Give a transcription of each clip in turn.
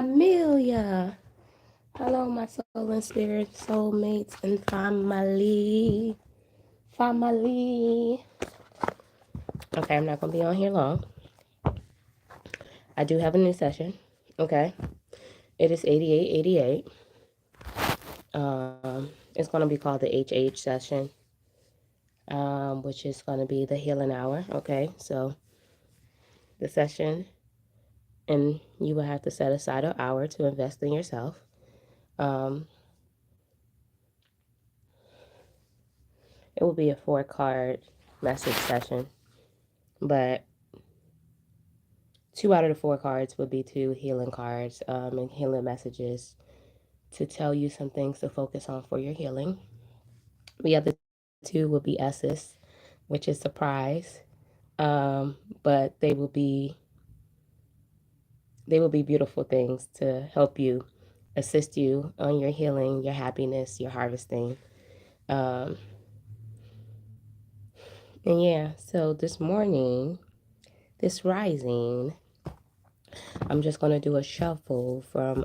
Amelia. Hello, my soul and spirit, soulmates, and family. Family. Okay, I'm not going to be on here long. I do have a new session. Okay. It is 8888. It's going to be called the HH session, which is going to be the healing hour. Okay. So the session, and you will have to set aside an hour to invest in yourself. It will be a 4-card message session, but 2 out of the 4 cards would be 2 healing cards and healing messages to tell you some things to focus on for your healing. The other 2 will be S's, which is surprise, but they will be beautiful things to help you, assist you on your healing, your happiness, your harvesting. And yeah, so this morning, this rising, I'm just going to do a shuffle from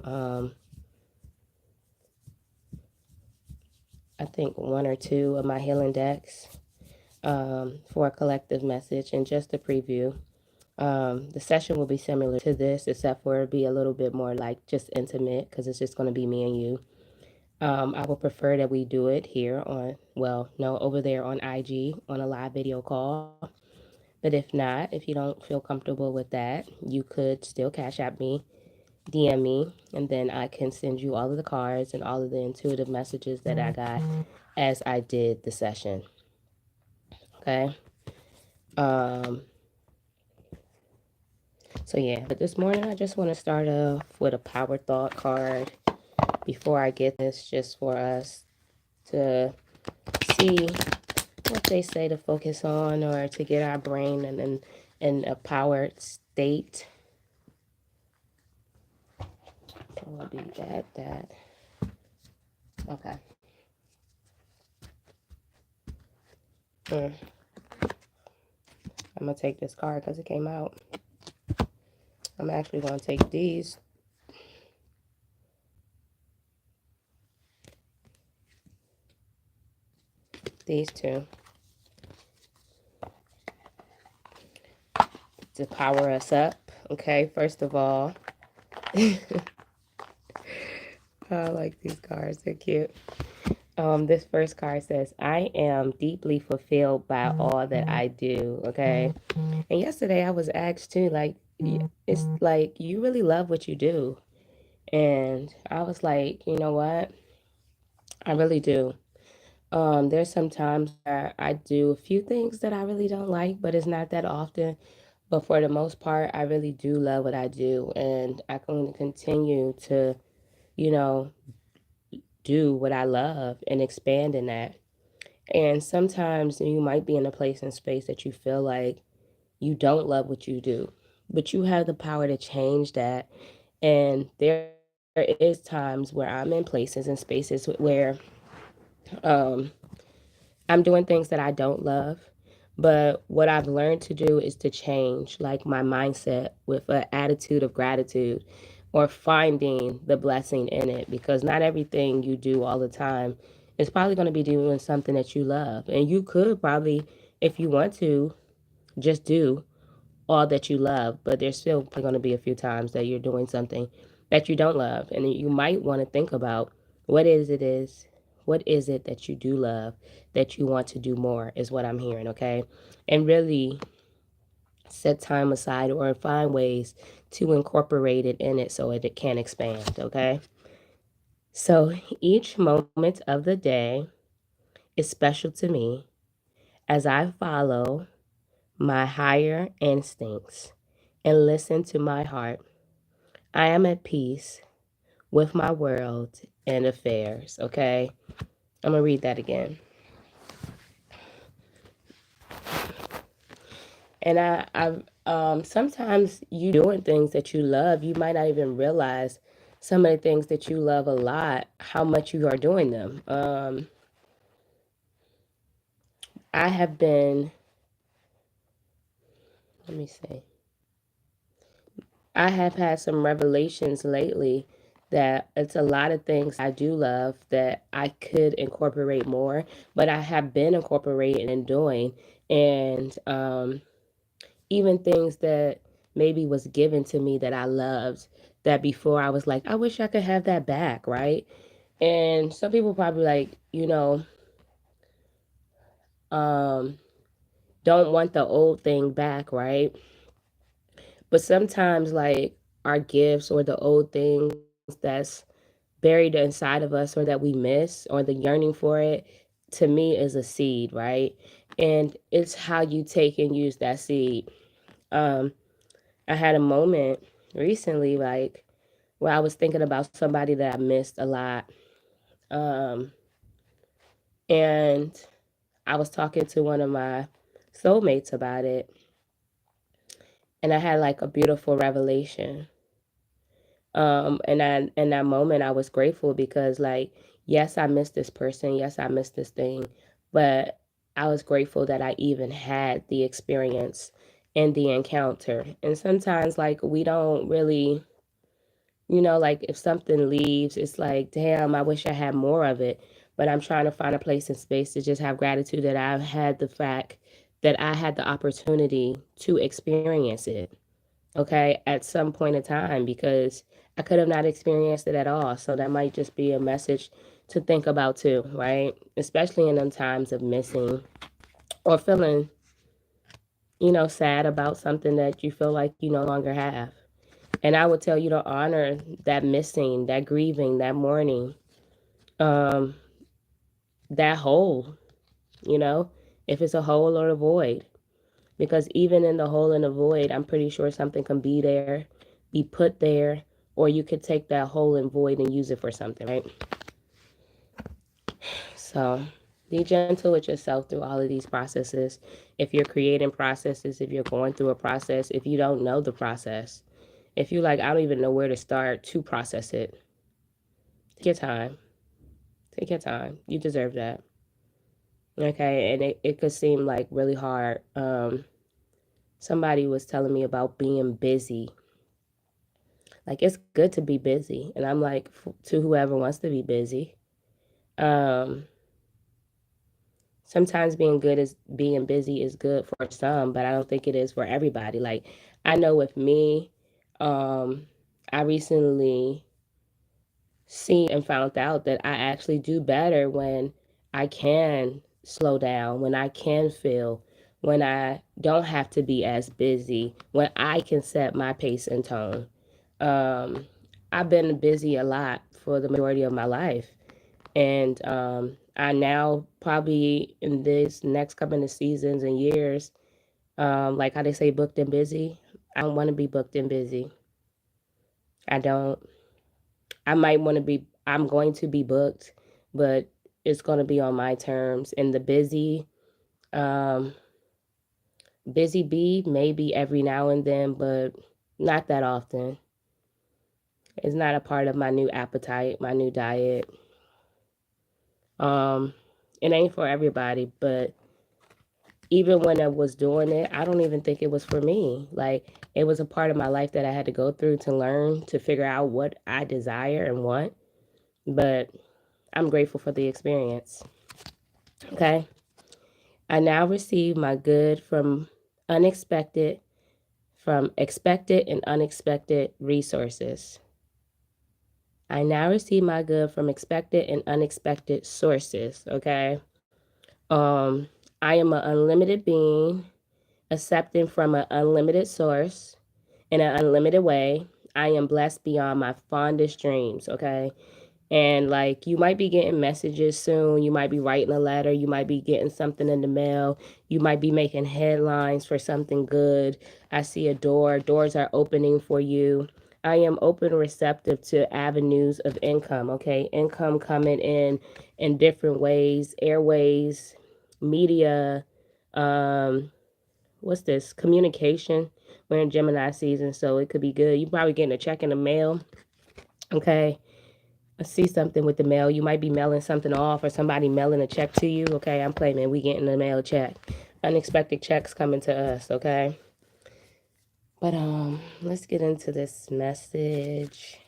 I think 1 or 2 of my healing decks for a collective message and just a preview. The session will be similar to this, except for it'll be a little bit more like just intimate because it's just going to be me and you. I would prefer that we do it here over there on IG on a live video call. But if not, if you don't feel comfortable with that, you could still Cash App me, DM me, and then I can send you all of the cards and all of the intuitive messages that I got as I did the session. Okay. So yeah, but this morning I just want to start off with a power thought card before I get this, just for us to see what they say to focus on or to get our brain in a powered state. So we'll do that. Okay. I'm going to take this card because it came out. I'm actually going to take these. These 2. To power us up. Okay, first of all, I like these cards. They're cute. This first card says, I am deeply fulfilled by all that I do. Okay. And yesterday I was asked too, like, it's like, you really love what you do. And I was like, you know what? I really do. There's some times where I do a few things that I really don't like, but it's not that often. But for the most part, I really do love what I do. And I can continue to, you know, do what I love and expand in that. And sometimes you might be in a place and space that you feel like you don't love what you do, but you have the power to change that. And there is times where I'm in places and spaces where um, I'm doing things that I don't love. But what I've learned to do is to change like my mindset with an attitude of gratitude or finding the blessing in it, because not everything you do all the time is probably going to be doing something that you love. And you could probably, if you want to, just do all that you love, but there's still going to be a few times that you're doing something that you don't love. And you might want to think about what is it that you do love that you want to do more, is what I'm hearing. Okay. And really set time aside or find ways to incorporate it in it so it can expand. Okay. So each moment of the day is special to me as I follow my higher instincts and listen to my heart. I am at peace with my world and affairs. Okay. I'm going to read that again. And sometimes you doing things that you love, you might not even realize some of the things that you love a lot, how much you are doing them. I have been, let me see. I have had some revelations lately that it's a lot of things I do love that I could incorporate more, but I have been incorporating and doing. And even things that maybe was given to me that I loved, that before I was like, I wish I could have that back, right? And some people probably like, um, don't want the old thing back, right? But sometimes, like, our gifts or the old things that's buried inside of us or that we miss or the yearning for it, to me, is a seed, right? And it's how you take and use that seed. Um, I had a moment recently, like, where I was thinking about somebody that I missed a lot. Um, and I was talking to one of my soulmates about it, and I had like a beautiful revelation. And in that moment, I was grateful because, like, yes, I missed this person. Yes, I missed this thing. But I was grateful that I even had the experience and the encounter. And sometimes, like, we don't really, like if something leaves, it's like, damn, I wish I had more of it. But I'm trying to find a place and space to just have gratitude that I've had the fact that I had the opportunity to experience it, okay, at some point in time, because I could have not experienced it at all. So that might just be a message to think about too, right? Especially in them times of missing or feeling, sad about something that you feel like you no longer have. And I would tell you to honor that missing, that grieving, that mourning, um, that hole, you know, if it's a hole or a void. Because even in the hole and the void, I'm pretty sure something can be there, be put there, or you could take that hole and void and use it for something, right? So be gentle with yourself through all of these processes. If you're creating processes, if you're going through a process, if you don't know the process, if you like, I don't even know where to start to process it, take your time. Take your time. You deserve that. Okay. And it could seem like really hard. Somebody was telling me about being busy. Like, it's good to be busy. And I'm like, to whoever wants to be busy. Um, Sometimes being busy is good for some, but I don't think it is for everybody. Like, I know with me, um, I recently seen and found out that I actually do better when I can slow down, when I can feel, when I don't have to be as busy, when I can set my pace and tone. Um, I've been busy a lot for the majority of my life. And I now probably in this next couple of seasons and years, like how they say booked and busy, I don't want to be booked and busy. I don't. I might want to be, I'm going to be booked, but it's going to be on my terms. And the um, busy bee, maybe every now and then, but not that often. It's not a part of my new appetite, my new diet. Um, it ain't for everybody, but even when I was doing it, I don't even think it was for me. Like, it was a part of my life that I had to go through to learn, to figure out what I desire and want. But I'm grateful for the experience. Okay. I now receive my good unexpected, from expected and unexpected resources. I now receive my good from expected and unexpected sources. Okay. Um, I am an unlimited being, accepting from an unlimited source in an unlimited way. I am blessed beyond my fondest dreams. Okay. And like, you might be getting messages soon. You might be writing a letter. You might be getting something in the mail. You might be making headlines for something good. I see a door. Doors are opening for you. I am open and receptive to avenues of income. Okay. Income coming in different ways, airways, media, what's this? Communication. We're in Gemini season, so it could be good. You probably getting a check in the mail. Okay. I see something with the mail. You might be mailing something off or somebody mailing a check to you. Okay, I'm claiming we getting a mail check. Unexpected checks coming to us, okay? But let's get into this message.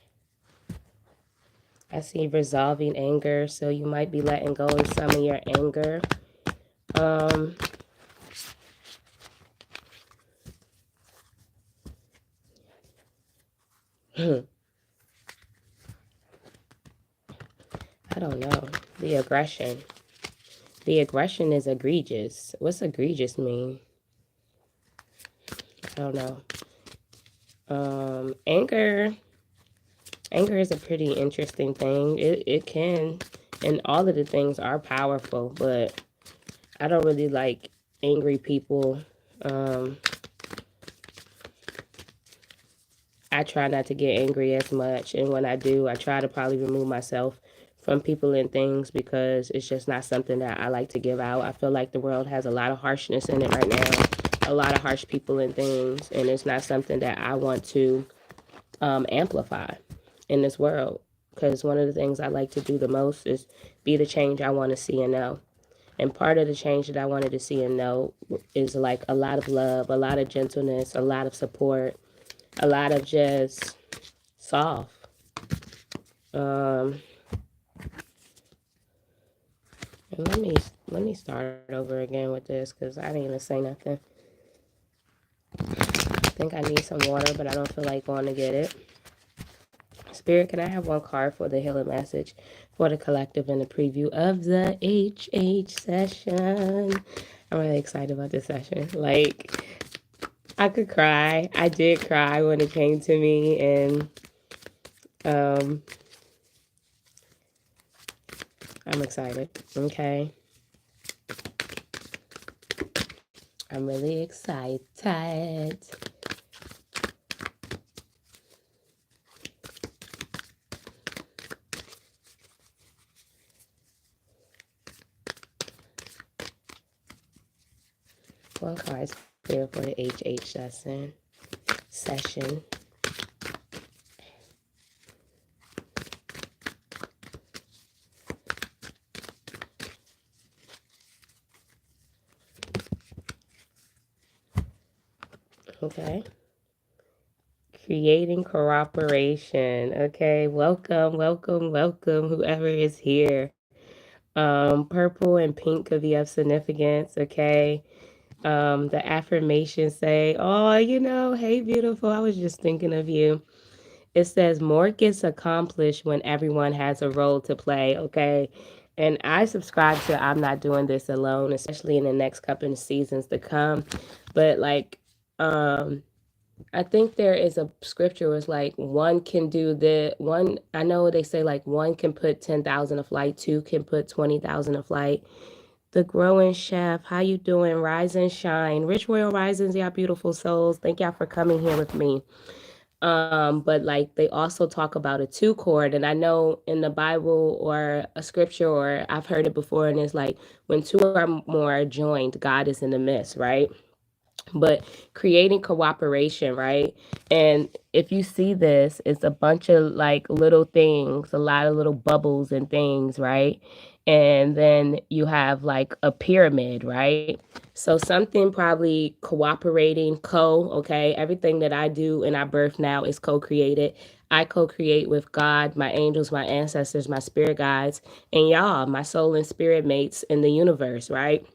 I see resolving anger, so you might be letting go of some of your anger. Um, I don't know. The aggression. The aggression is egregious. What's egregious mean? I don't know. Anger is a pretty interesting thing. It can, and all of the things are powerful, but I don't really like angry people. I try not to get angry as much, and when I do, I try to probably remove myself from people and things because it's just not something that I like to give out. I feel like the world has a lot of harshness in it right now, a lot of harsh people and things, and it's not something that I want to amplify in this world, because one of the things I like to do the most is be the change I want to see and know. And part of the change that I wanted to see and know is like a lot of love, a lot of gentleness, a lot of support, a lot of just soft. Um, and let me start over again with this because I didn't even say nothing. I think I need some water, but I don't feel like going to get it. Spirit, can I have one card for the healing message for the collective and the preview of the HH session? I'm really excited about this session. Like, I could cry. I did cry when it came to me, and um, I'm excited. Okay. I'm really excited. One card's there for the HH session. Okay. Creating cooperation. Okay. Welcome, whoever is here. Purple and pink could be of significance. Okay. The affirmations say, oh, hey, beautiful. I was just thinking of you. It says more gets accomplished when everyone has a role to play. Okay. And I subscribe to I'm not doing this alone, especially in the next couple of seasons to come. But like, I think there is a scripture where it's like one can do the one. I know they say like one can put 10,000 a flight, two can put 20,000 a flight. The growing chef, how you doing? Rise and shine, rich royal risings, y'all beautiful souls. Thank y'all for coming here with me. But like they also talk about a two chord, and I know in the Bible or a scripture, or I've heard it before, and it's like when two or more are joined, God is in the midst, right? But creating cooperation, right? And if you see this, it's a bunch of like little things, a lot of little bubbles and things, right? And then you have like a pyramid, right? So something probably cooperating, okay? Everything that I do and I birth now is co-created. I co-create with God, my angels, my ancestors, my spirit guides, and y'all, my soul and spirit mates in the universe, right?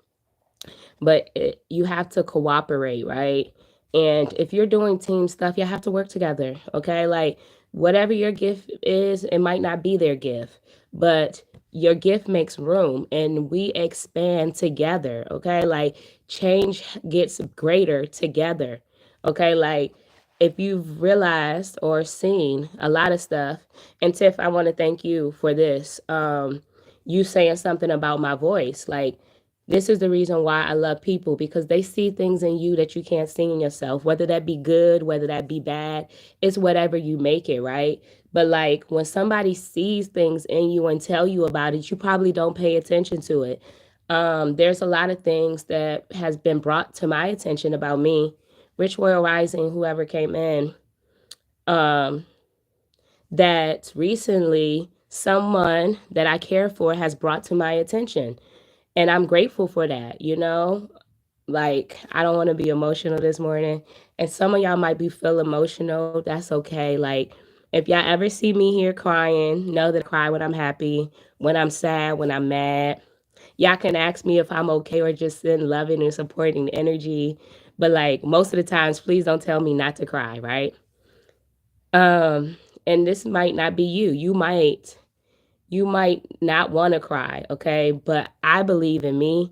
But you have to cooperate, right? And if you're doing team stuff, you have to work together, okay? Like whatever your gift is, it might not be their gift, but your gift makes room and we expand together, okay? Like change gets greater together, okay? Like if you've realized or seen a lot of stuff, and Tiff, I want to thank you for this. You saying something about my voice, like this is the reason why I love people, because they see things in you that you can't see in yourself, whether that be good, whether that be bad. It's whatever you make it, right? But like when somebody sees things in you and tell you about it, you probably don't pay attention to it. There's a lot of things that has been brought to my attention about me, Rich Royal Rising, whoever came in, um, that recently someone that I care for has brought to my attention. And I'm grateful for that, Like, I don't want to be emotional this morning. And some of y'all might be feel emotional. That's okay. Like, if y'all ever see me here crying, know that I cry when I'm happy, when I'm sad, when I'm mad. Y'all can ask me if I'm okay or just send loving and supporting energy. But like most of the times, please don't tell me not to cry, right? Um, and this might not be you. You might not want to cry, okay? But I believe in me.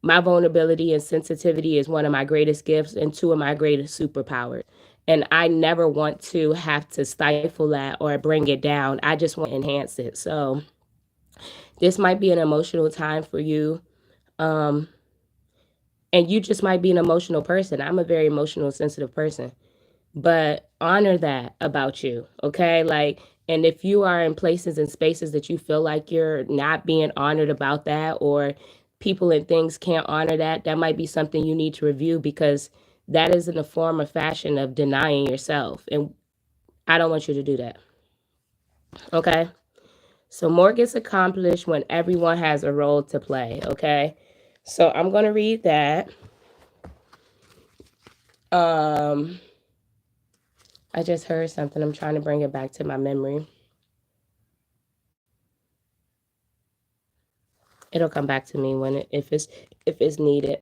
My vulnerability and sensitivity is one of my greatest gifts and two of my greatest superpowers. And I never want to have to stifle that or bring it down. I just want to enhance it. So this might be an emotional time for you. Um, and you just might be an emotional person. I'm a very emotional, sensitive person. But honor that about you, okay? Like, and if you are in places and spaces that you feel like you're not being honored about that, or people and things can't honor that, that might be something you need to review, because that is in a form or fashion of denying yourself. And I don't want you to do that, okay? So more gets accomplished when everyone has a role to play, okay? So I'm going to read that. Um, I just heard something. I'm trying to bring it back to my memory. It'll come back to me when if it's needed.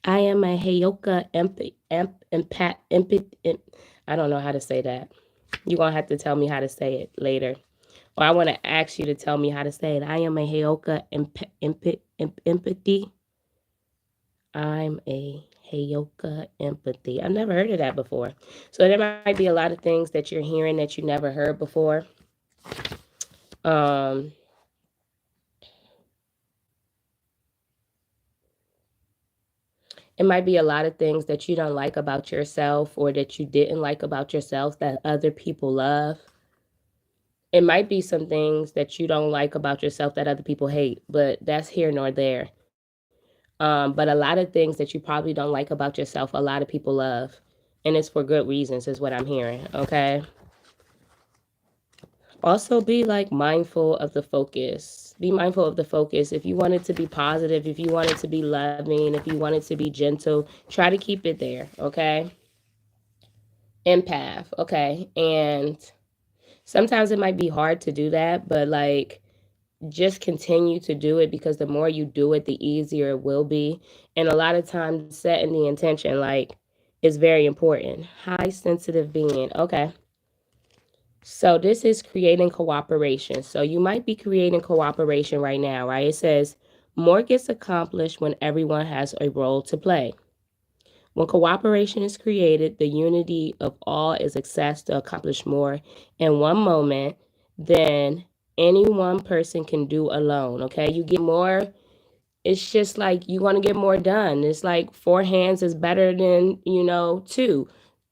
I am a Heyoka I don't know how to say that. You're gonna have to tell me how to say it later. Or I want to ask you to tell me how to say it. I am a Heyoka empathy. I'm a Heyoka empathy. I've never heard of that before. So there might be a lot of things that you're hearing that you never heard before. Um, it might be a lot of things that you don't like about yourself or that you didn't like about yourself that other people love. It might be some things that you don't like about yourself that other people hate, but that's here nor there. But a lot of things that you probably don't like about yourself, a lot of people love. And it's for good reasons, is what I'm hearing. Okay. Also, be like mindful of the focus. Be mindful of the focus. If you want it to be positive, if you want it to be loving, if you want it to be gentle, try to keep it there. Okay. Empath. Okay. And sometimes it might be hard to do that, but like, just continue to do it, because the more you do it, the easier it will be. And a lot of times, setting the intention, like, is very important. High sensitive being. Okay. So this is creating cooperation. So you might be creating cooperation right now, right? It says more gets accomplished when everyone has a role to play. When cooperation is created, the unity of all is accessed to accomplish more in one moment than any one person can do alone. Okay, you get more. It's just like you want to get more done. It's like four hands is better than, two.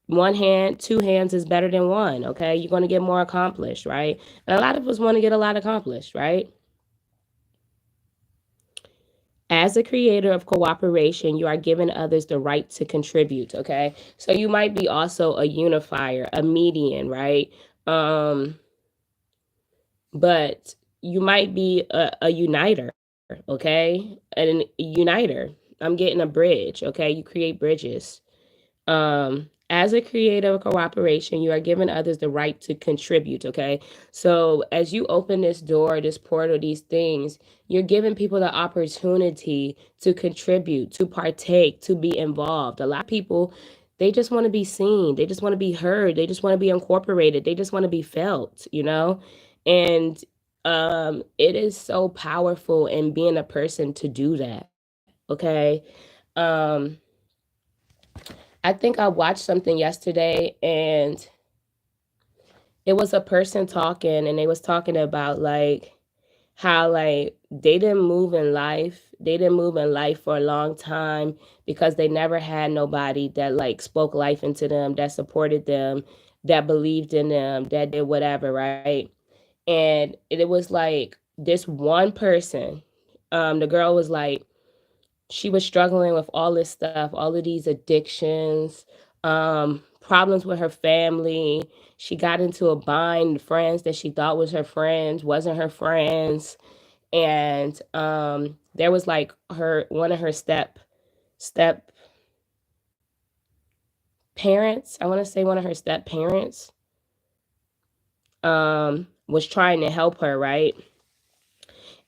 One hand, two hands is better than one. Okay, you're going to get more accomplished, right? And a lot of us want to get a lot accomplished, right? As a creator of cooperation, you are giving others the right to contribute, okay? So you might be also a unifier, a median, right? But you might be a uniter, okay? An uniter. I'm getting a bridge, okay? You create bridges. As a creator of cooperation, you are giving others the right to contribute, okay? So as you open this door, this portal, these things, you're giving people the opportunity to contribute, to partake, to be involved. A lot of people, they just want to be seen. They just want to be heard. They just want to be incorporated. They just want to be felt, And it is so powerful in being a person to do that, okay? Um, I think I watched something yesterday, and it was a person talking, and they was talking about like how like they didn't move in life. They didn't move in life for a long time because they never had nobody that like spoke life into them, that supported them, that believed in them, that did whatever, right? And it was like this one person, the girl was like, she was struggling with all this stuff, all of these addictions, problems with her family. she got into a bind. Friends that she thought was her friends wasn't her friends. And there was like one of her step parents, I want to say one of her step parents, was trying to help her, right?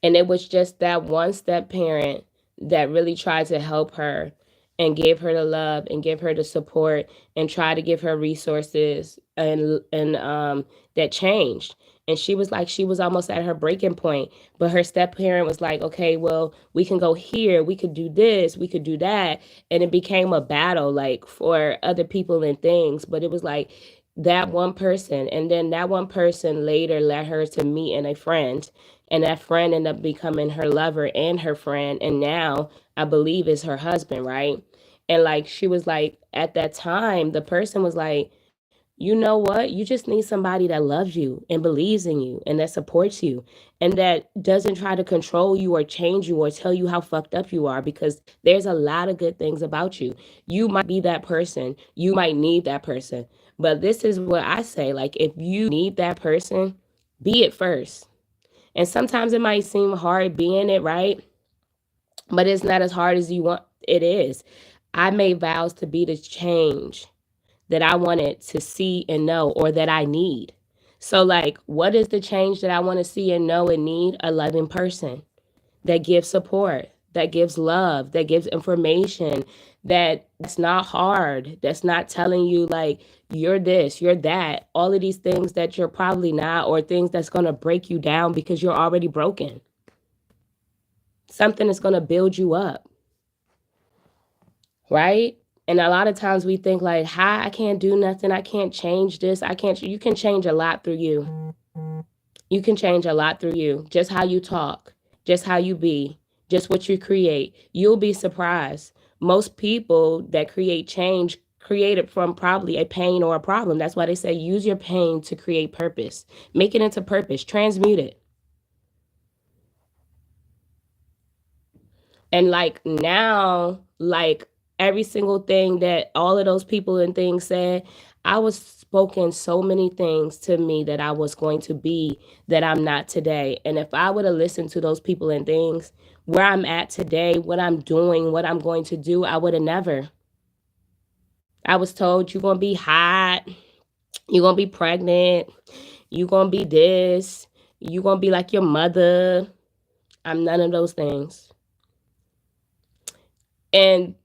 And it was just that one step parent that really tried to help her and give her the love and give her the support and try to give her resources, and that changed. And she was almost at her breaking point, but her step parent was like, okay, well, we can go here, we could do this, we could do that. And it became a battle, like, for other people and things. But it was like that one person, and then that one person later led her to meet a friend, and that friend ended up becoming her lover and her friend, and now I believe is her husband, right? And like, she was like, at that time the person was like, you know what, you just need somebody that loves you and believes in you and that supports you and that doesn't try to control you or change you or tell you how fucked up you are, because there's a lot of good things about you. You might be that person, you might need that person, but this is what I say, like, if you need that person, be it first. And sometimes it might seem hard being it, right? But it's not as hard as you want it is. I made vows to be the change that I wanted to see and know, or that I need. So, like, what is the change that I want to see and know and need? A loving person that gives support, that gives love, that gives information, that's not hard, that's not telling you like you're this, you're that, all of these things that you're probably not, or things that's going to break you down because you're already broken. Something that's going to build you up, right? And a lot of times we think like, hi, I can't do nothing, I can't change this, I can't. You can change a lot through you. You can change a lot through you. Just how you talk, just how you be, just what you create. You'll be surprised. Most people that create change create it from probably a pain or a problem. That's why they say use your pain to create purpose. Make it into purpose. Transmute it. And like now, like every single thing that all of those people and things said, I was spoken so many things to me that I was going to be that I'm not today. And if I would have listened to those people and things, where I'm at today, what I'm doing, what I'm going to do, I would have never. I was told you're going to be hot, you're going to be pregnant, you're going to be this, you're going to be like your mother. I'm none of those things. And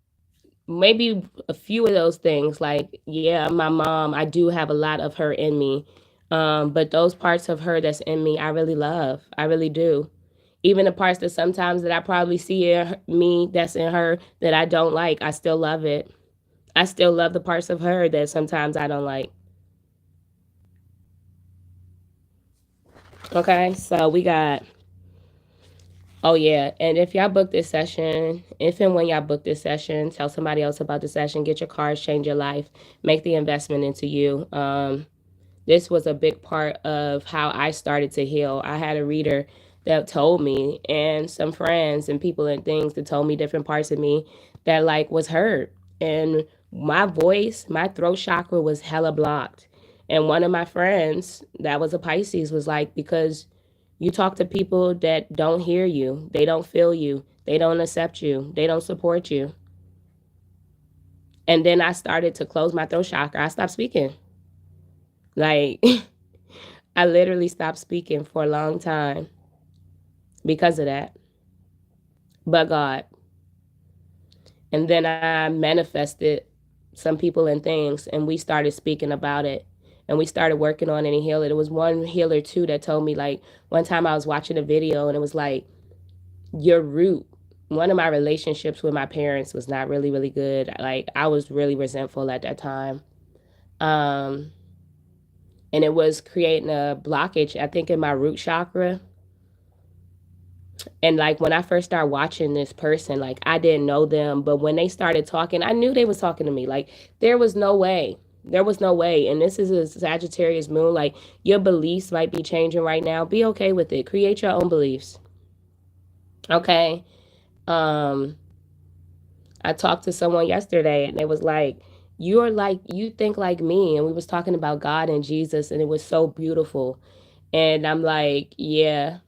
maybe a few of those things, like, yeah, my mom, I do have a lot of her in me. But those parts of her that's in me, I really love. I really do. Even the parts that sometimes that I probably see in me that's in her that I don't like, I still love it. I still love the parts of her that sometimes I don't like. Okay, so we got, oh yeah, and if y'all book this session, if and when y'all book this session, tell somebody else about the session, get your cards, change your life, make the investment into you. This was a big part of how I started to heal. I had a reader that told me, and some friends and people and things that told me different parts of me that like was hurt. And my voice, my throat chakra was hella blocked. And one of my friends that was a Pisces was like, because you talk to people that don't hear you, they don't feel you, they don't accept you, they don't support you. And then I started to close my throat chakra. I stopped speaking. Like, I literally stopped speaking for a long time because of that. But God. And then I manifested some people and things, and we started speaking about it. And we started working on it and heal it. It was one healer too that told me, like, one time I was watching a video and it was like, your root. One of my relationships with my parents was not really, really good. Like, I was really resentful at that time. And it was creating a blockage, I think, in my root chakra. And like when I first started watching this person, like I didn't know them, but when they started talking, I knew they was talking to me. Like there was no way. There was no way. And this is a Sagittarius moon. Like your beliefs might be changing right now. Be okay with it. Create your own beliefs. Okay. I talked to someone yesterday and it was like, you're like, you think like me. And we was talking about God and Jesus, and it was so beautiful. And I'm like, yeah,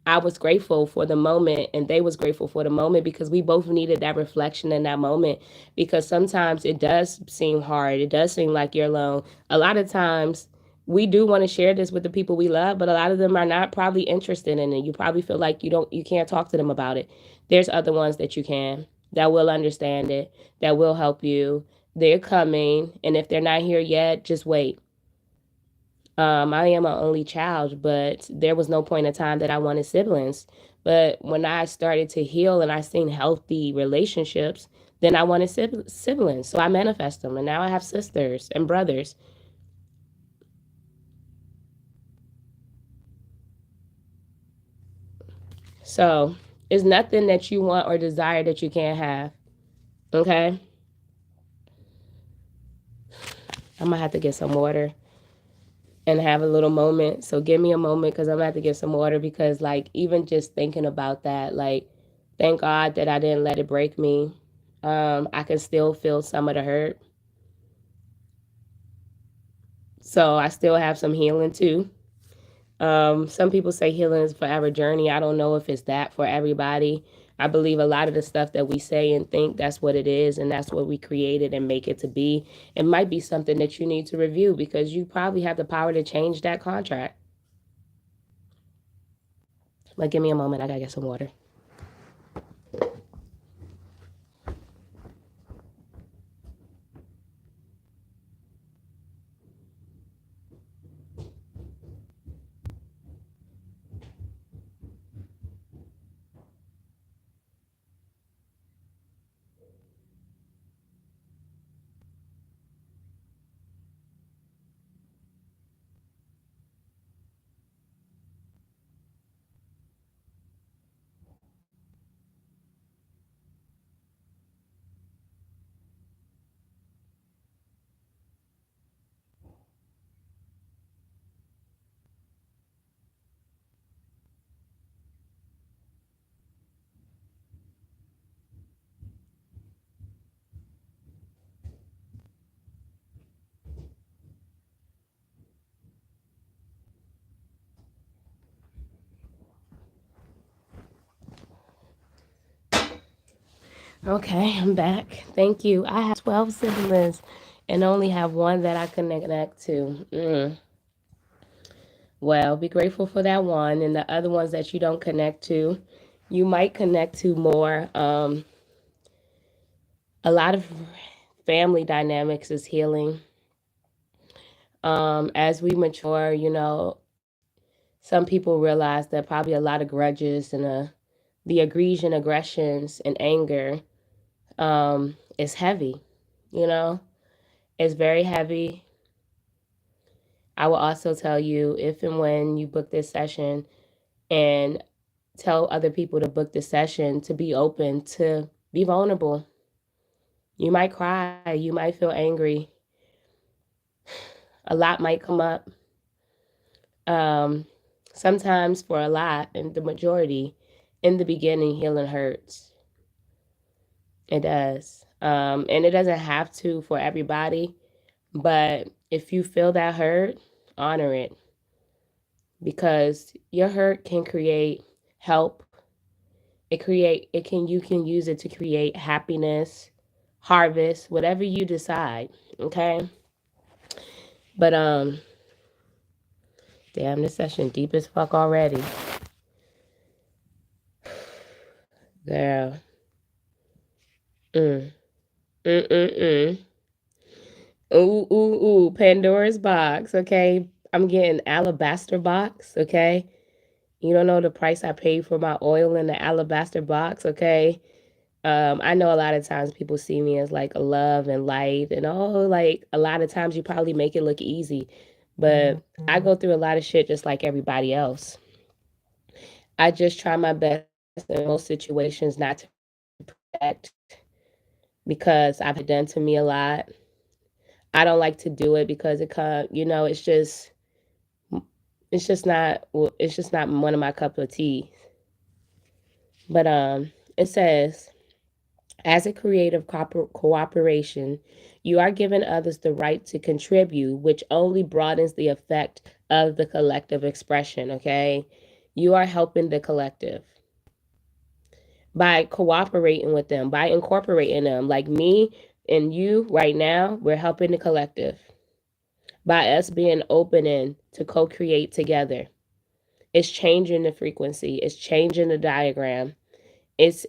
I was grateful for the moment, and they was grateful for the moment, because we both needed that reflection in that moment. Because sometimes it does seem hard. It does seem like you're alone. A lot of times we do want to share this with the people we love, but a lot of them are not probably interested in it. You probably feel like you can't talk to them about it. There's other ones that you can, that will understand it, that will help you. They're coming, and if they're not here yet, just wait. I am an only child, but there was no point in time that I wanted siblings. But when I started to heal and I seen healthy relationships, then I wanted siblings. So I manifest them, and now I have sisters and brothers. So it's nothing that you want or desire that you can't have. Okay? I'm gonna have to get some water and have a little moment. So give me a moment, because I'm gonna have to get some water, because like even just thinking about that, like thank God that I didn't let it break me. I can still feel some of the hurt. So I still have some healing too. Some people say healing is a forever journey. I don't know if it's that for everybody. I believe a lot of the stuff that we say and think, that's what it is, and that's what we created and make it to be. It might be something that you need to review, because you probably have the power to change that contract. But give me a moment. I gotta get some water. Okay, I'm back. Thank you. I have 12 siblings and only have one that I connect to. Well, be grateful for that one, and the other ones that you don't connect to, you might connect to more. A lot of family dynamics is healing. As we mature, some people realize that probably a lot of grudges and the aggressions and anger is heavy. You know, it's very heavy. I will also tell you, if and when you book this session, and tell other people to book this session, to be open, to be vulnerable. You might cry, you might feel angry, a lot might come up. Um, Sometimes for a lot, and the majority, in the beginning, healing hurts. It does. And it doesn't have to for everybody, but if you feel that hurt, honor it, because your hurt can create help. You can use it to create happiness, harvest, whatever you decide. Okay. But damn, this session deep as fuck already. Girl. Mm. Mm-mm-mm. Ooh, ooh, ooh. Pandora's box, okay? I'm getting alabaster box, okay? You don't know the price I paid for my oil in the alabaster box, okay? I know a lot of times people see me as like a love and light, and like a lot of times you probably make it look easy, but I go through a lot of shit just like everybody else. I just try my best in most situations not to protect, because I've done to me a lot. I don't like to do it because it's just not one of my cup of tea. But it says, As a creative cooperation, you are giving others the right to contribute, which only broadens the effect of the collective expression, okay? You are helping the collective by cooperating with them, by incorporating them. Like me and you right now, we're helping the collective by us being open and to co-create together. It's changing the frequency, it's changing the diagram. It's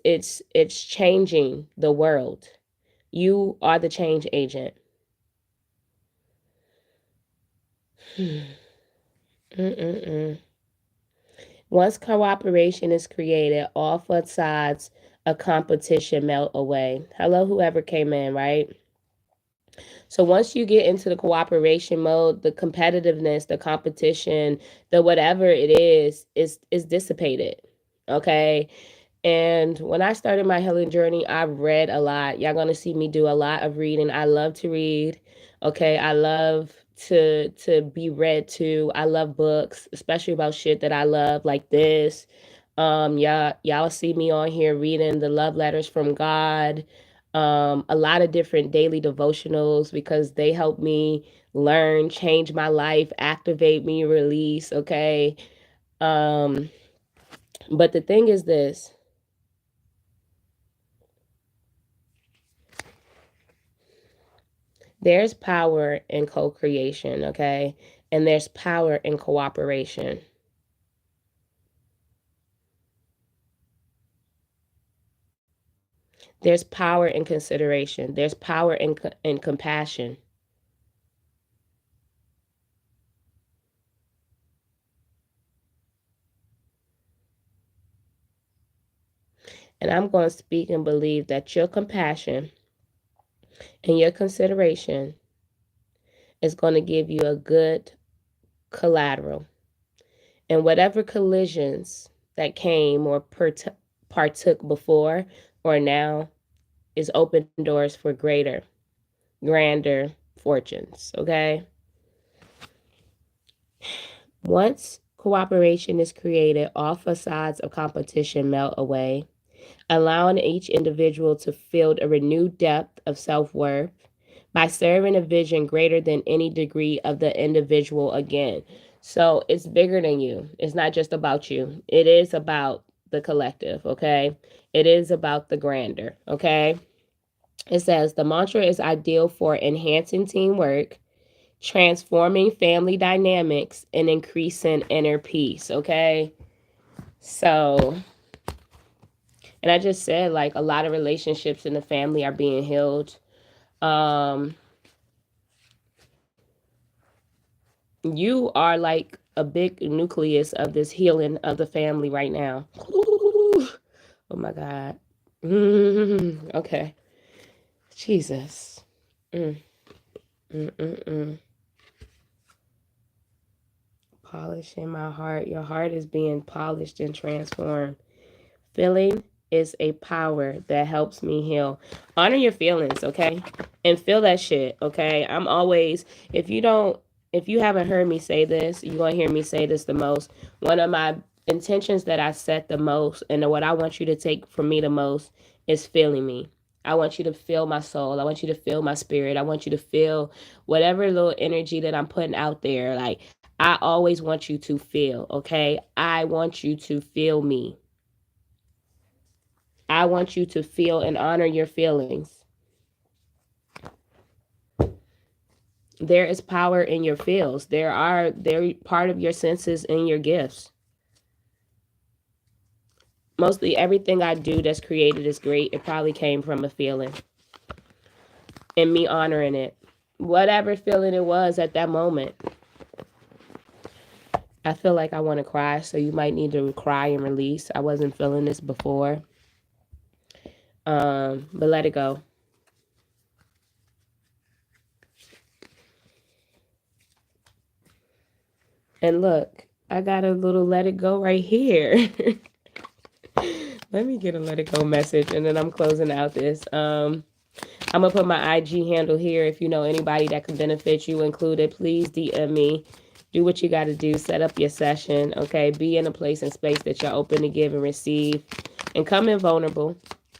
changing the world. You are the change agent. Once cooperation is created, all facades of competition melt away. Hello, whoever came in, right? So once you get into the cooperation mode, the competitiveness, the competition, the whatever it is dissipated. Okay. And when I started my healing journey, I read a lot. Y'all gonna see me do a lot of reading. I love to read. Okay. I love to be read to. I love books, especially about shit that I love, like this. Y'all see me on here reading the love letters from God, a lot of different daily devotionals because they help me learn, change my life, activate me, release. Okay. But the thing is this. There's power in co-creation, okay? And there's power in cooperation. There's power in consideration. There's power in compassion. And I'm going to speak and believe that your compassion and your consideration is going to give you a good collateral. And whatever collisions that came or partook before or now is open doors for greater, grander fortunes, okay? Once cooperation is created, all facades of competition melt away, allowing each individual to feel a renewed depth of self-worth by serving a vision greater than any degree of the individual again. So it's bigger than you. It's not just about you. It is about the collective, okay? It is about the grander, okay? It says the mantra is ideal for enhancing teamwork, transforming family dynamics, and increasing inner peace, okay? So, and I just said, like, a lot of relationships in the family are being healed. You are like a big nucleus of this healing of the family right now. Ooh, oh my God. Okay. Jesus. Polishing my heart. Your heart is being polished and transformed. Feeling is a power that helps me heal. Honor your feelings, okay? And feel that shit, okay? I'm always, if you haven't heard me say this, you're going to hear me say this the most. One of my intentions that I set the most and what I want you to take from me the most is feeling me. I want you to feel my soul. I want you to feel my spirit. I want you to feel whatever little energy that I'm putting out there. Like, I always want you to feel, okay? I want you to feel me. I want you to feel and honor your feelings. There is power in your feels. They're part of your senses and your gifts. Mostly everything I do that's created is great. It probably came from a feeling. And me honoring it. Whatever feeling it was at that moment. I feel like I want to cry, so you might need to cry and release. I wasn't feeling this before. But let it go. And look, I got a little let it go right here. Let me get a let it go message and then I'm closing out this. I'm going to put my IG handle here. If you know anybody that can benefit, you included, please DM me. Do what you got to do. Set up your session, okay? Be in a place and space that you're open to give and receive. And come in vulnerable.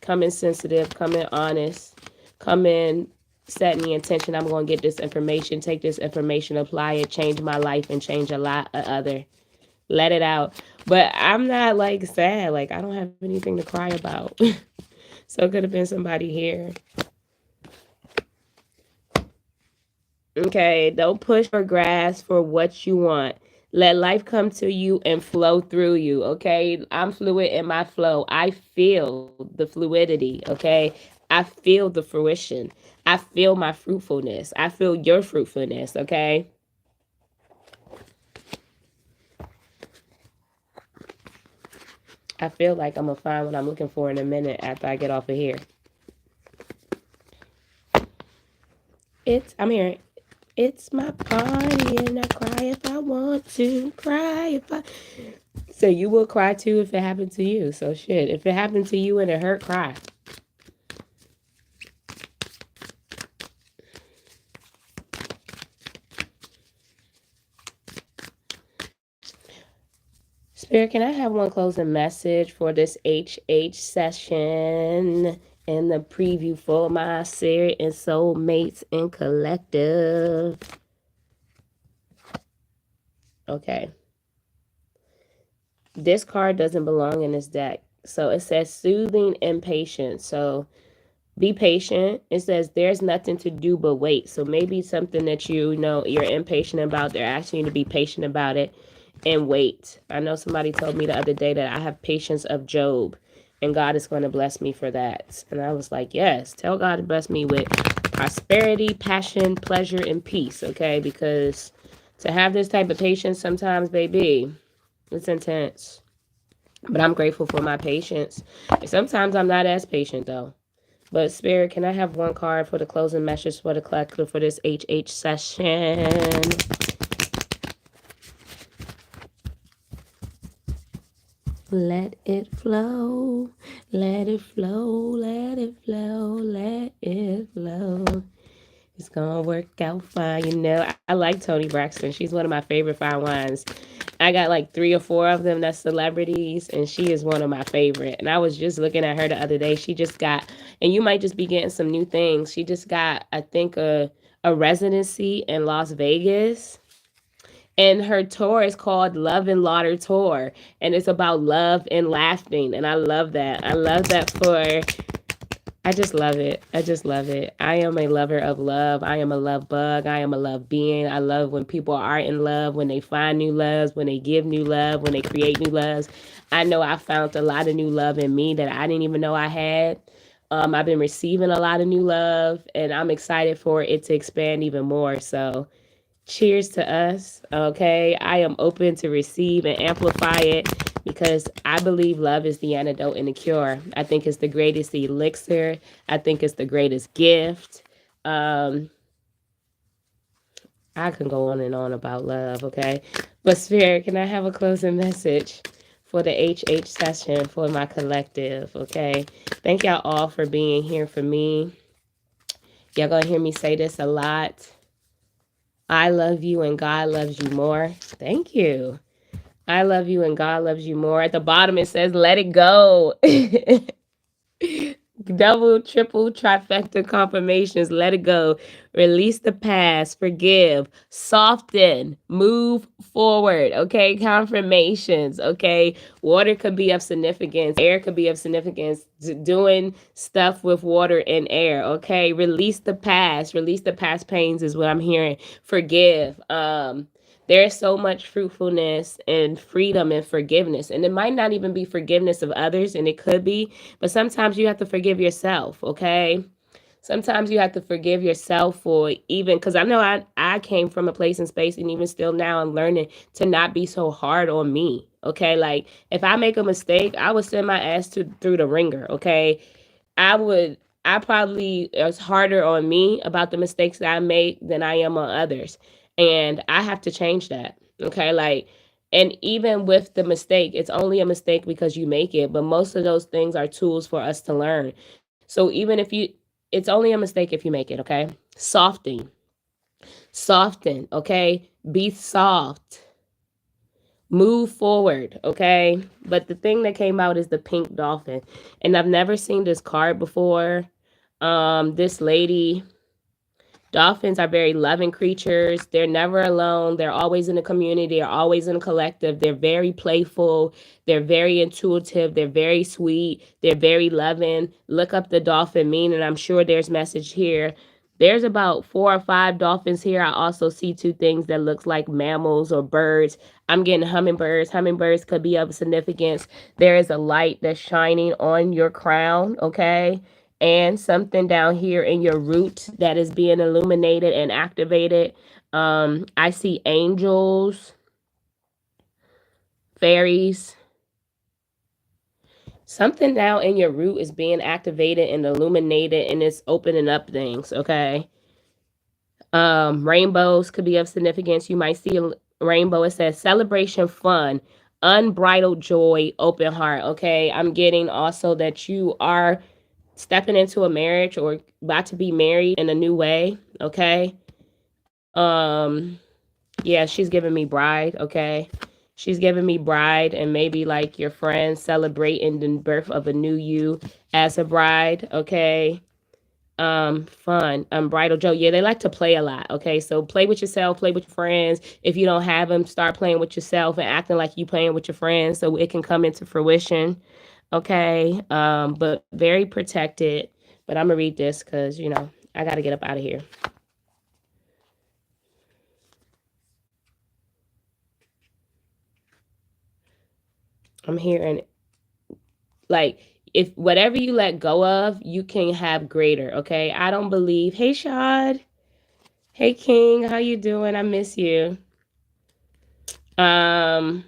come in sensitive, come in honest, come in setting the intention. I'm going to get this information, take this information, apply it, change my life, and change a lot of other. Let it out. But I'm not like sad. Like, I don't have anything to cry about. So it could have been somebody here. Okay, don't push or grasp for what you want. Let life come to you and flow through you. Okay, I'm fluid in my flow. I feel the fluidity. Okay, I feel the fruition. I feel my fruitfulness. I feel your fruitfulness. Okay. I feel like I'm gonna find what I'm looking for in a minute after I get off of here. I'm hearing, it's my party and I cry if I want to, cry if I. So you will cry too if it happened to you. So shit, if it happened to you and it hurt, cry. Spirit, can I have one closing message for this HH session and the preview for my spirit and soulmates and collective? Okay. This card doesn't belong in this deck. So it says soothing and patience. So be patient. It says there's nothing to do but wait. So maybe something that you know you're impatient about, they're asking you to be patient about it and wait. I know somebody told me the other day that I have patience of Job and God is going to bless me for that. And I was like, yes, tell God to bless me with prosperity, passion, pleasure, and peace. Okay, because to have this type of patience sometimes, baby, it's intense. But I'm grateful for my patience. Sometimes I'm not as patient though. But Spirit, can I have one card for the closing message for the collective for this HH session? Let it flow, let it flow, let it flow, let it flow. It's gonna work out fine. You know, I like Toni Braxton. She's one of my favorite fine wines. I got like 3 or 4 of them that's celebrities, and she is one of my favorite. And I was just looking at her the other day. She just got, and you might just be getting some new things. She just got, I think, a residency in Las Vegas. And her tour is called Love and Laughter Tour. And it's about love and laughing. And I love that. I love that for I just love it. I just love it. I am a lover of love. I am a love bug. I am a love being. I love when people are in love, when they find new loves, when they give new love, when they create new loves. I know I found a lot of new love in me that I didn't even know I had. I've been receiving a lot of new love, and I'm excited for it to expand even more. So, cheers to us. Okay. I am open to receive and amplify it because I believe love is the antidote and the cure. I think it's the greatest elixir. I think it's the greatest gift. I can go on and on about love. Okay. But Spirit, can I have a closing message for the HH session for my collective? Okay. Thank y'all all for being here for me. Y'all gonna hear me say this a lot. I love you and God loves you more. Thank you. I love you and God loves you more. At the bottom, it says, let it go. Double, triple, trifecta confirmations. Let it go. Release the past. Forgive. Soften. Move forward. Okay. Confirmations. Okay. Water could be of significance. Air could be of significance. Doing stuff with water and air. Okay. Release the past. Release the past pains is what I'm hearing. Forgive. There's so much fruitfulness and freedom and forgiveness. And it might not even be forgiveness of others, and it could be, but sometimes you have to forgive yourself, okay? Sometimes you have to forgive yourself for even, because I know I came from a place and space, and even still now I'm learning to not be so hard on me, okay? Like, if I make a mistake, I would send my ass through the ringer, okay? I probably is harder on me about the mistakes that I make than I am on others. And I have to change that. Okay. Like, and even with the mistake, it's only a mistake because you make it. But most of those things are tools for us to learn. So even if it's only a mistake if you make it. Okay. Soften. Okay. Be soft. Move forward, okay? But the thing that came out is the pink dolphin. And I've never seen this card before. This lady, dolphins are very loving creatures. They're never alone. They're always in a community. They're always in a collective. They're very playful. They're very intuitive. They're very sweet. They're very loving. Look up the dolphin meaning. I'm sure there's message here. There's about 4 or 5 dolphins here. I also see 2 things that looks like mammals or birds. I'm getting hummingbirds. Hummingbirds could be of significance. There is a light that's shining on your crown, okay? And something down here in your root that is being illuminated and activated. I see angels, fairies. Something now in your root is being activated and illuminated, and it's opening up things, okay? Rainbows could be of significance. You might see a rainbow. It says celebration, fun, unbridled joy, open heart. Okay. I'm getting also that you are stepping into a marriage or about to be married in a new way. Okay. Um, yeah, she's giving me bride. Okay. She's giving me bride and maybe like your friends celebrating the birth of a new you as a bride. Okay. Fun, bridal joke. Yeah, they like to play a lot. Okay, so play with yourself, play with your friends. If you don't have them, start playing with yourself and acting like you playing with your friends so it can come into fruition. Okay, but very protected. But I'm gonna read this because I got to get up out of here. I'm hearing like if whatever you let go of, you can have greater. Okay, I don't believe. Hey, Shad. Hey, King. How you doing? I miss you. Um,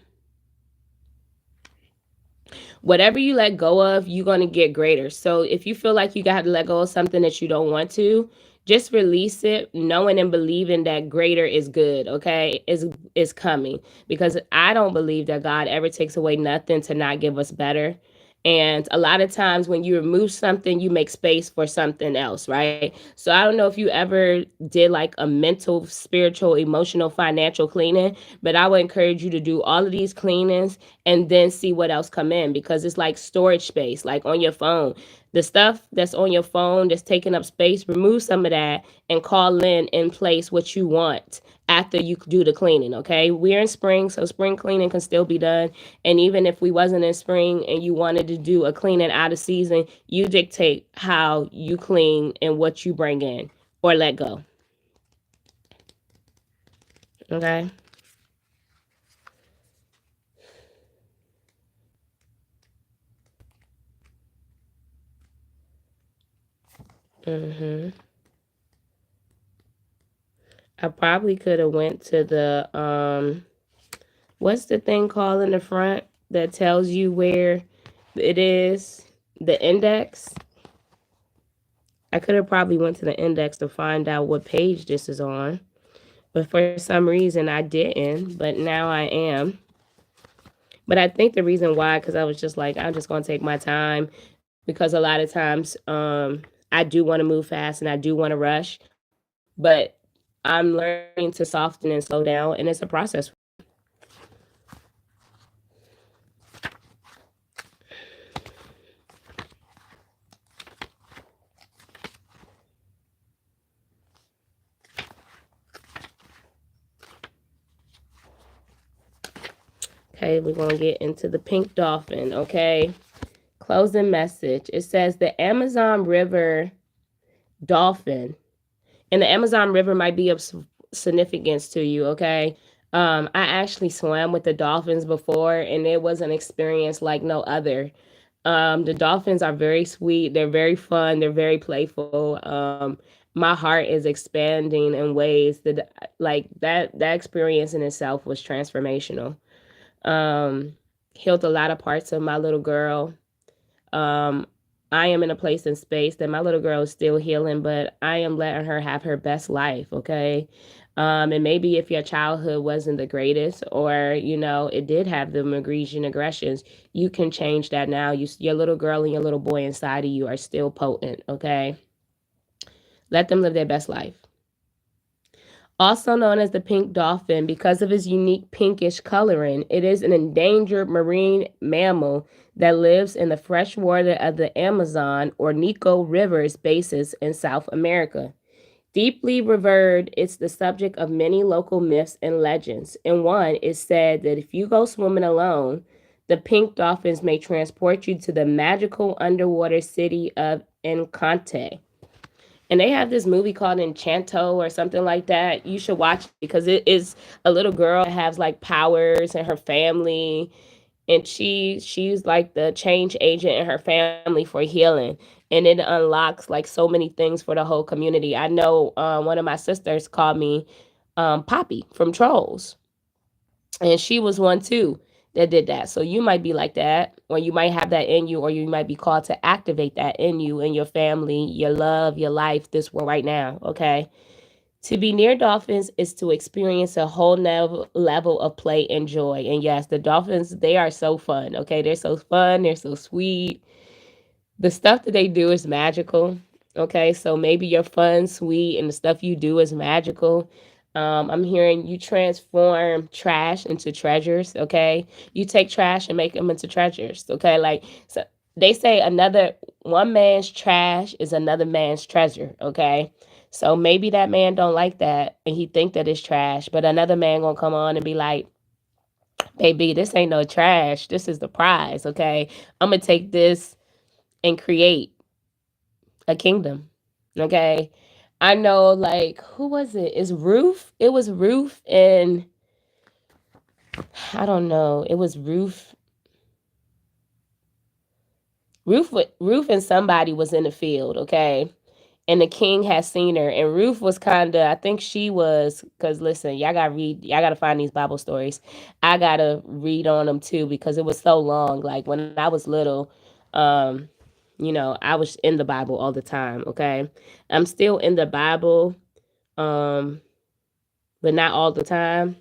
whatever you let go of, you're going to get greater. So if you feel like you got to let go of something that you don't want to, just release it, knowing and believing that greater is good, okay? Is coming. Because I don't believe that God ever takes away nothing to not give us better. And a lot of times when you remove something, you make space for something else, right? So I don't know if you ever did like a mental, spiritual, emotional, financial cleaning, but I would encourage you to do all of these cleanings and then see what else come in because it's like storage space, like on your phone. The stuff that's on your phone that's taking up space, remove some of that and call in place what you want after you do the cleaning, okay? We're in spring, so spring cleaning can still be done. And even if we wasn't in spring and you wanted to do a cleaning out of season, you dictate how you clean and what you bring in or let go. Okay? Mm-hmm. I probably could have went to the what's the thing called in the front that tells you where it is? The index. I could have probably went to the index to find out what page this is on. But for some reason I didn't, but now I am. But I think the reason why, because I was just like, I'm just gonna take my time because a lot of times I do want to move fast and I do want to rush, but I'm learning to soften and slow down and it's a process. Okay, we're going to get into the pink dolphin, okay? Closing message. It says the Amazon River dolphin, and the Amazon River might be of significance to you, okay? I actually swam with the dolphins before, and it was an experience like no other. The dolphins are very sweet. They're very fun. They're very playful. My heart is expanding in ways that, like that experience in itself was transformational. um, Healed a lot of parts of my little girl. Um, I am in a place in space that my little girl is still healing, but I am letting her have her best life, okay? And maybe if your childhood wasn't the greatest or, it did have the egregious aggressions, you can change that now. Your little girl and your little boy inside of you are still potent, okay? Let them live their best life. Also known as the pink dolphin because of its unique pinkish coloring, it is an endangered marine mammal that lives in the freshwater of the Amazon or Nico Rivers basins in South America. Deeply revered, it's the subject of many local myths and legends. In one, it's said that if you go swimming alone, the pink dolphins may transport you to the magical underwater city of Encanto. And they have this movie called Enchanto or something like that. You should watch it because it is a little girl that has like powers and her family, and she's like the change agent in her family for healing, and it unlocks like so many things for the whole community. I know one of my sisters called me Poppy from Trolls, and she was one too that did that. So you might be like that, or you might have that in you, or you might be called to activate that in you, in your family, your love, your life, this world right now. Okay. To be near dolphins is to experience a whole level of play and joy. And yes, the dolphins, they are so fun. Okay. They're so fun. They're so sweet. The stuff that they do is magical. Okay. So maybe you're fun, sweet, and the stuff you do is magical. I'm hearing you transform trash into treasures. Okay. You take trash and make them into treasures. Okay. Like, so they say another one man's trash is another man's treasure. Okay. So maybe that man don't like that and he think that it's trash, but another man gonna come on and be like, baby, this ain't no trash. This is the prize. Okay. I'm gonna take this and create a kingdom. Okay. I know, like, who was it? Is Ruth? It was Ruth and I don't know. It was Ruth. Ruth and somebody was in the field, okay? And the king had seen her, and Ruth was kind of, I think she was, because listen, y'all gotta find these Bible stories. I gotta read on them too because it was so long. Like when I was little, um, I was in the Bible all the time. Okay, I'm still in the Bible, um, but not all the time.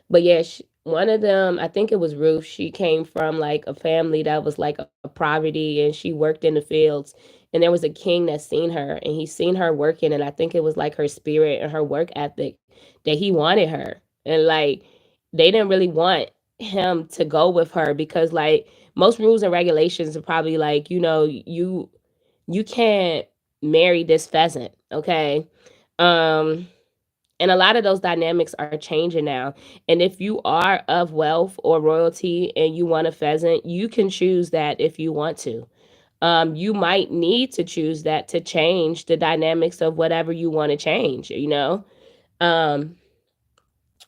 But yeah, one of them, I think it was Ruth. She came from like a family that was like a poverty, and she worked in the fields. And there was a king that seen her, and he seen her working, and I think it was like her spirit and her work ethic that he wanted her. And like they didn't really want him to go with her because like most rules and regulations are probably like, you can't marry this pheasant, okay? Um and a lot of those dynamics are changing now. And if you are of wealth or royalty and you want a pheasant, you can choose that if you want to. You might need to choose that to change the dynamics of whatever you want to change. Um,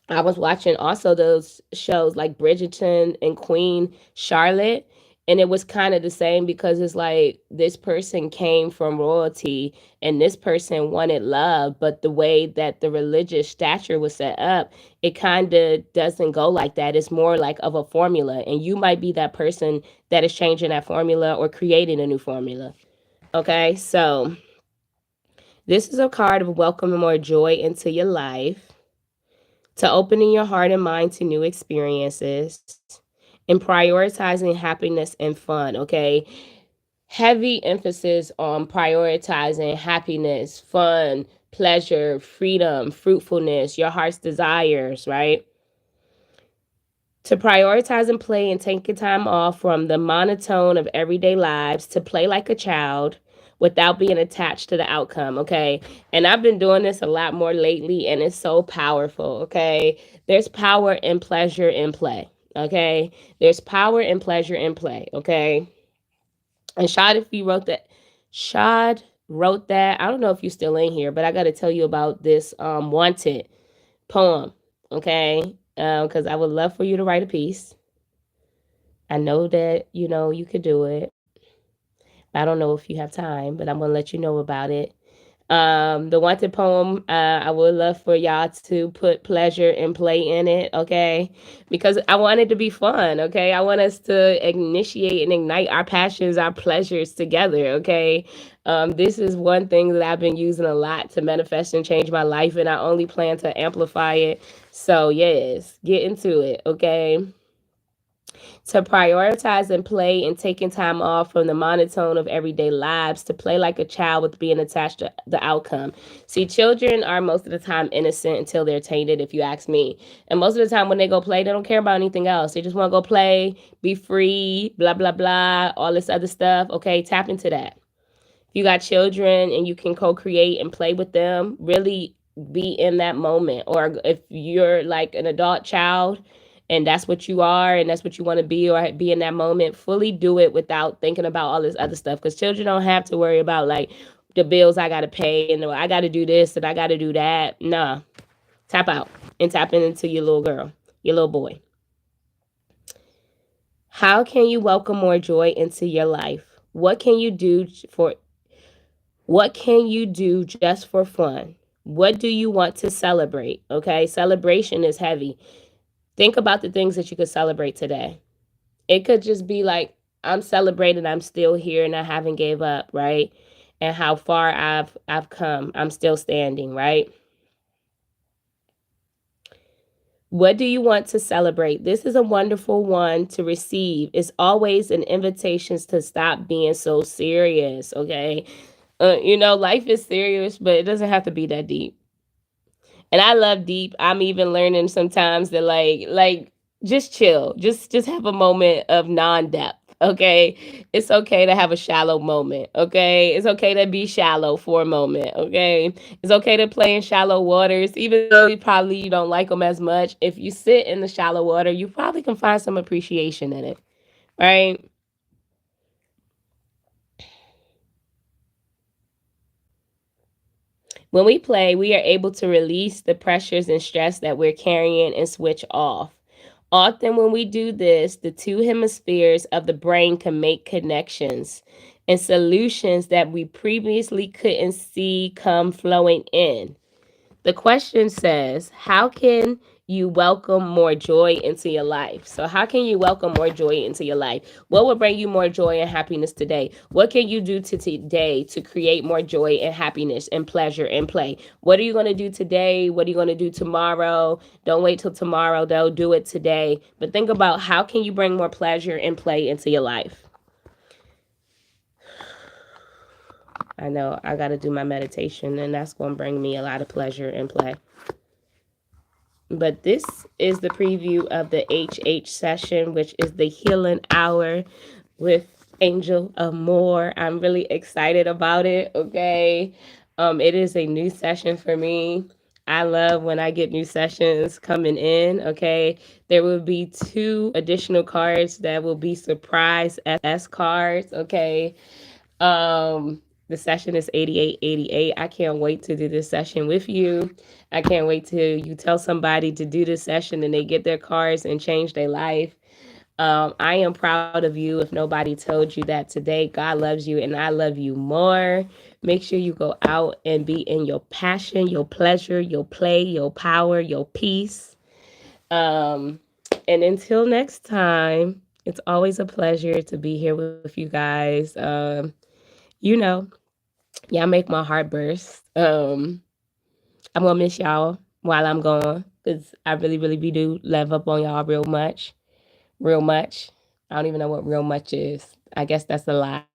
I was watching also those shows like Bridgerton and Queen Charlotte, and it was kind of the same because it's like this person came from royalty and this person wanted love, but the way that the religious stature was set up, it kind of doesn't go like that. It's more like of a formula, and you might be that person that is changing that formula or creating a new formula. Okay, so this is a card of welcoming more joy into your life, to opening your heart and mind to new experiences, and prioritizing happiness and fun, okay? Heavy emphasis on prioritizing happiness, fun, pleasure, freedom, fruitfulness, your heart's desires, right? To prioritize and play and taking time off from the monotone of everyday lives to play like a child without being attached to the outcome, okay? And I've been doing this a lot more lately and it's so powerful, okay? There's power and pleasure in play, okay? There's power and pleasure in play, okay? And Shad wrote that. I don't know if you're still in here, but I got to tell you about this Wanted poem, okay? Because I would love for you to write a piece. I know that you could do it. I don't know if you have time, but I'm gonna let you know about it. The Wanted poem, I would love for y'all to put pleasure and play in it, okay? Because I want it to be fun, okay? I want us to initiate and ignite our passions, our pleasures together, okay? This is one thing that I've been using a lot to manifest and change my life, and I only plan to amplify it. So, yes, get into it, okay? To prioritize and play and taking time off from the monotone of everyday lives, to play like a child with being attached to the outcome. See, children are most of the time innocent until they're tainted, if you ask me. And most of the time when they go play, they don't care about anything else. They just want to go play, be free, blah, blah, blah, all this other stuff. Okay, tap into that. If you got children and you can co-create and play with them, really be in that moment. Or if you're like an adult child and that's what you are and that's what you want to be or be in that moment, fully do it without thinking about all this other stuff, because children don't have to worry about like the bills I got to pay and I got to do this and I got to do that. Nah, tap out and tap into your little girl, your little boy. How can you welcome more joy into your life? What can you do just for fun? What do you want to celebrate? Okay, celebration is heavy. Think about the things that you could celebrate today. It could just be like, I'm celebrating I'm still here and I haven't gave up, right? And how far I've come. I'm still standing, right? What do you want to celebrate? This is a wonderful one to receive. It's always an invitation to stop being so serious, okay? Life is serious, but it doesn't have to be that deep. And I love deep. I'm even learning sometimes that like just chill. Just have a moment of non-depth. Okay. It's okay to have a shallow moment. Okay. It's okay to be shallow for a moment. Okay. It's okay to play in shallow waters, even though you don't like them as much. If you sit in the shallow water, you probably can find some appreciation in it. Right. When we play, we are able to release the pressures and stress that we're carrying and switch off. Often, when we do this, the two hemispheres of the brain can make connections and solutions that we previously couldn't see come flowing in. The question says, how can you welcome more joy into your life? So, how can you welcome more joy into your life? What will bring you more joy and happiness today? What can you do today to create more joy and happiness and pleasure and play? What are you going to do today? What are you going to do tomorrow? Don't wait till tomorrow, though. Do it today. But think about, how can you bring more pleasure and play into your life? I know I got to do my meditation, and that's going to bring me a lot of pleasure and play. But this is the preview of the HH session, which is the healing hour with Angel Amore. I'm really excited about it. Okay. It is a new session for me. I love when I get new sessions coming in. Okay. There will be 2 additional cards that will be surprise S cards. Okay. The session is 8888. I can't wait to do this session with you. I can't wait till you tell somebody to do this session and they get their cards and change their life. I am proud of you. If nobody told you that today, God loves you and I love you more. Make sure you go out and be in your passion, your pleasure, your play, your power, your peace. And until next time, it's always a pleasure to be here with you guys. You know, y'all make my heart burst. I'm gonna miss y'all while I'm gone, because I really, really do love up on y'all real much. Real much. I don't even know what real much is. I guess that's a lot.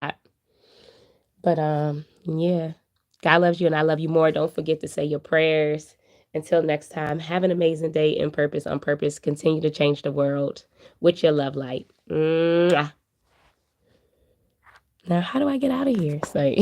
But yeah. God loves you and I love you more. Don't forget to say your prayers. Until next time, have an amazing day in purpose, on purpose. Continue to change the world with your love light. Mwah. Now, how do I get out of here? It's like